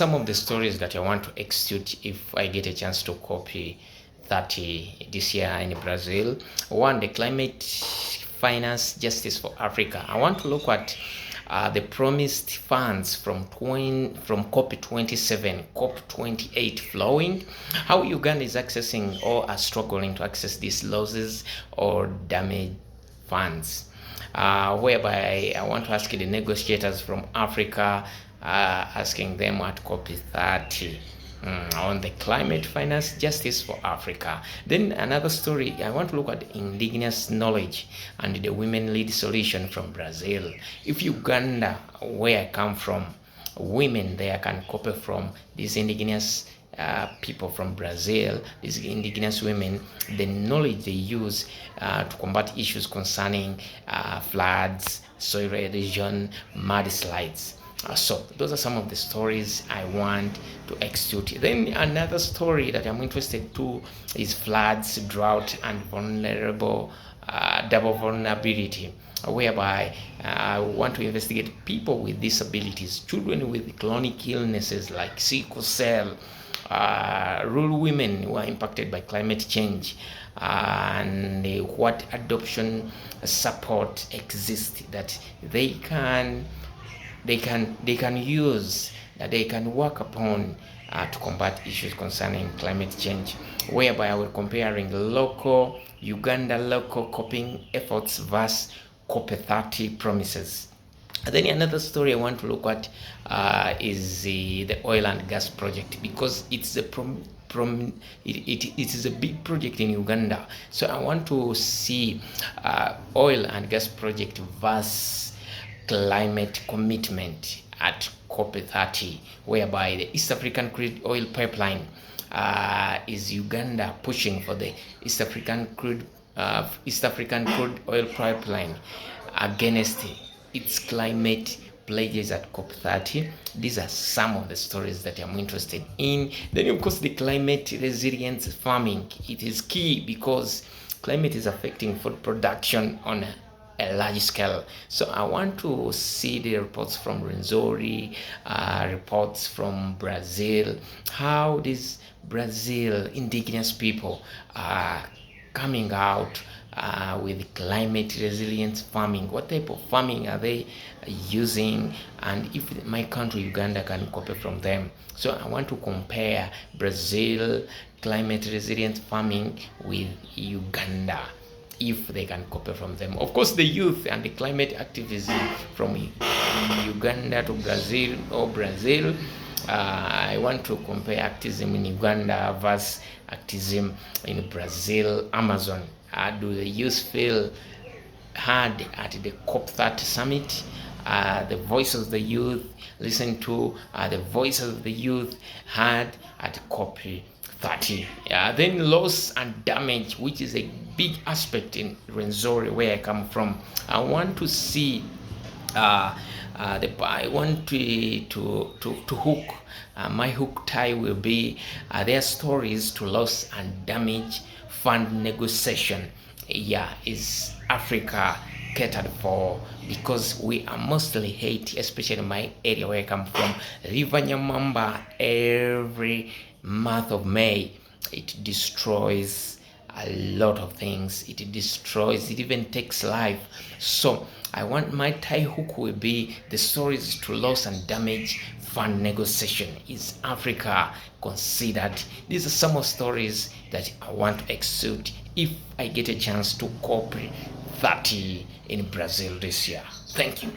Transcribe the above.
some of the stories that I want to execute if I get a chance to copy 30 this year in Brazil. One, the climate finance justice for Africa. I want to look at the promised funds from COP27, COP28 flowing, how Uganda is accessing or are struggling to access these losses or damage funds. Whereby I want to ask the negotiators from Africa, asking them at COP30 on the climate finance justice for Africa. Then another story, I want to look at indigenous knowledge and the women-led solution from Brazil. If Uganda, where I come from, women there can copy from these indigenous people from Brazil, these indigenous women, the knowledge they use to combat issues concerning floods, soil erosion, mudslides. So those are some of the stories I want to execute. Then another story that I'm interested to is floods, drought, and double vulnerability, whereby I want to investigate people with disabilities, children with chronic illnesses like sickle cell, rural women who are impacted by climate change, and what adoption support exists that they can use, that they can work upon to combat issues concerning climate change, whereby I will comparing Uganda local coping efforts versus COP30 promises. And then another story I want to look at is the oil and gas project, because it's a it is a big project in Uganda. So I want to see oil and gas project versus climate commitment at COP30, whereby the East African crude oil pipeline is Uganda pushing for the East African crude oil pipeline against its climate pledges at COP30. These are some of the stories that I'm interested in. Then, of course, the climate resilience farming. It is key because climate is affecting food production on a large scale. So I want to see the reports from Rwenzori, reports from Brazil, how these Brazil indigenous people are coming out with climate resilient farming. What type of farming are they using, and if my country Uganda can copy from them. So I want to compare Brazil climate resilient farming with Uganda, if they can copy from them. Of course, the youth and the climate activism from Uganda to Brazil or Brazil. I want to compare activism in Uganda versus activism in Brazil, Amazon. Do the youth feel heard at the COP30 summit? The voice of the youth listen to, the voice of the youth heard at COP30. Then loss and damage, which is a big aspect in Rwenzori, where I come from. I want to see I want to hook. My hook tie will be their stories to loss and damage fund negotiation. Is Africa catered for? Because we are mostly Haiti, especially in my area where I come from, River Nyamamba. Every month of May, it destroys a lot of things. It destroys, it even takes life. So I want my tie hook will be the stories to loss and damage fund negotiation. Is Africa considered? These are some of stories that I want to execute if I get a chance to COP30 in Brazil this year. Thank you.